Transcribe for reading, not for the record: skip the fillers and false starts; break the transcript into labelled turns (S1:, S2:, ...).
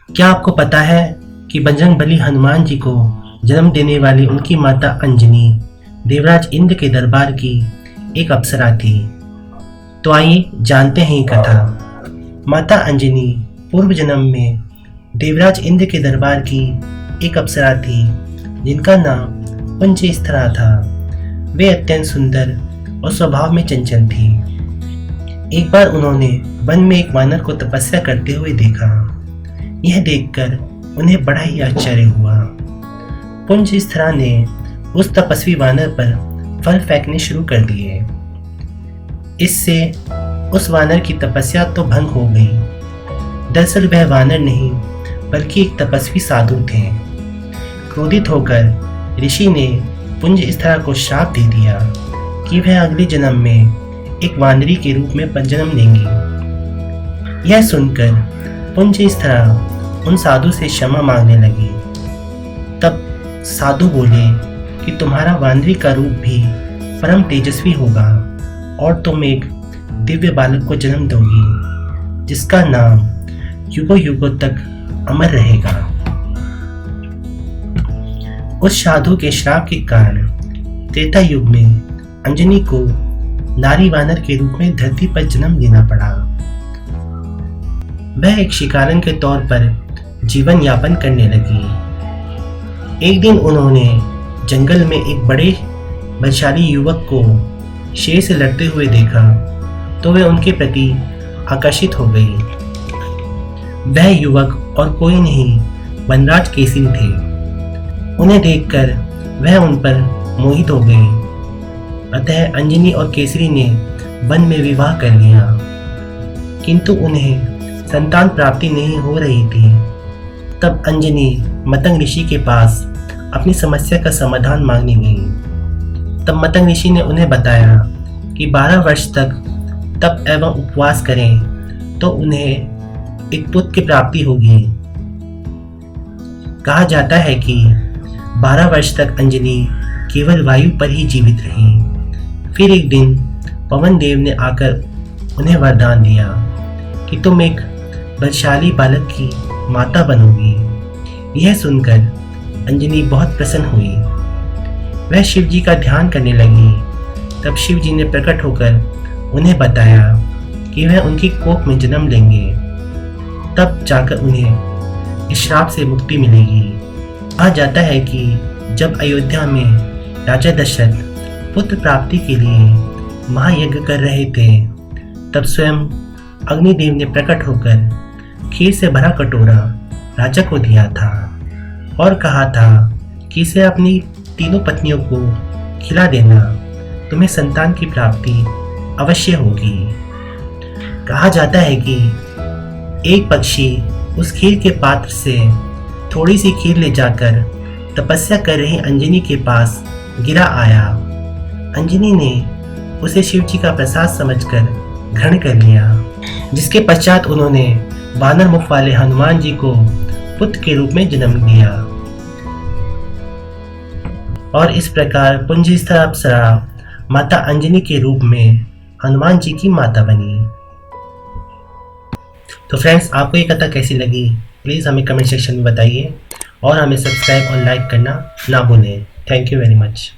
S1: क्या आपको पता है कि बजरंगबली हनुमान जी को जन्म देने वाली उनकी माता अंजनी देवराज इंद्र के दरबार की एक अप्सरा थी। तो आइए जानते हैं ये कथा। माता अंजनी पूर्व जन्म में देवराज इंद्र के दरबार की एक अप्सरा थी जिनका नाम पुंजस्त्रा था। वे अत्यंत सुंदर और स्वभाव में चंचल थी। एक बार उन्होंने वन में एक वानर को तपस्या करते हुए देखा। यह देखकर उन्हें बड़ा ही आश्चर्य हुआ। पुंजस्त्रा ने उस तपस्वी वानर पर फल फेंकने शुरू कर दिए। इससे उस वानर की तपस्या तो भंग हो गई। दरअसल वह वानर नहीं बल्कि एक तपस्वी साधु थे। क्रोधित होकर ऋषि ने पुंजस्त्रा को श्राप दे दिया कि वह अगले जन्म में एक वानरी के रूप में जन्म लेंगी। यह सुनकर पुंजस्त्रा उन साधु से क्षमा मांगने लगी। तब साधु बोले कि तुम्हारा वानरी का रूप भी परम तेजस्वी होगा और तुम एक दिव्य बालक को जन्म दोगी जिसका नाम युगों युगों तक अमर रहेगा। उस साधु के श्राप के कारण त्रेता युग में अंजनी को नारी वानर के रूप में धरती पर जन्म लेना पड़ा। वह एक शिकारन के तौर पर जीवन यापन करने लगी। एक दिन उन्होंने जंगल में एक बड़े बलशाली युवक को शेर से लड़ते हुए देखा तो वे उनके प्रति आकर्षित हो गई। वह युवक और कोई नहीं वनराज केसरी थे। उन्हें देखकर वह उन पर मोहित हो गई। अतः अंजनी और केसरी ने वन में विवाह कर लिया, किंतु उन्हें संतान प्राप्ति नहीं हो रही थी। तब अंजनी मतंग ऋषि के पास अपनी समस्या का समाधान मांगने गई। तब मतंग ऋषि ने उन्हें बताया कि 12 वर्ष तक तप एवं उपवास करें तो उन्हें एक पुत्र की प्राप्ति होगी। कहा जाता है कि 12 वर्ष तक अंजनी केवल वायु पर ही जीवित रही। फिर एक दिन पवन देव ने आकर उन्हें वरदान दिया कि तुम एक बलशाली बालक की माता बनोगी। यह सुनकर अंजनी बहुत प्रसन्न हुई। वह शिव जी का ध्यान करने लगी। तब शिव जी ने प्रकट होकर उन्हें बताया कि वह उनकी कोख में जन्म लेंगे। तब जाकर उन्हें इस श्राप से मुक्ति मिलेगी। कहा जाता है कि जब अयोध्या में राजा दशरथ पुत्र प्राप्ति के लिए महायज्ञ कर रहे थे तब स्वयं अग्निदेव ने प्रकट होकर खीर से भरा कटोरा राजा को दिया था और कहा था कि इसे अपनी तीनों पत्नियों को खिला देना, तुम्हें संतान की प्राप्ति अवश्य होगी। कहा जाता है कि एक पक्षी उस खीर के पात्र से थोड़ी सी खीर ले जाकर तपस्या कर रही अंजनी के पास गिरा आया। अंजनी ने उसे शिव जी का प्रसाद समझकर ग्रहण कर लिया, जिसके पश्चात उन्होंने वानर मुख वाले हनुमान जी को पुत्र के रूप में जन्म दिया और इस प्रकार पुंजस्त्रा अप्सरा माता अंजनी के रूप में हनुमान जी की माता बनी। तो फ्रेंड्स, आपको ये कथा कैसी लगी प्लीज़ हमें कमेंट सेक्शन में बताइए और हमें सब्सक्राइब और लाइक करना ना भूलें। Thank you very much.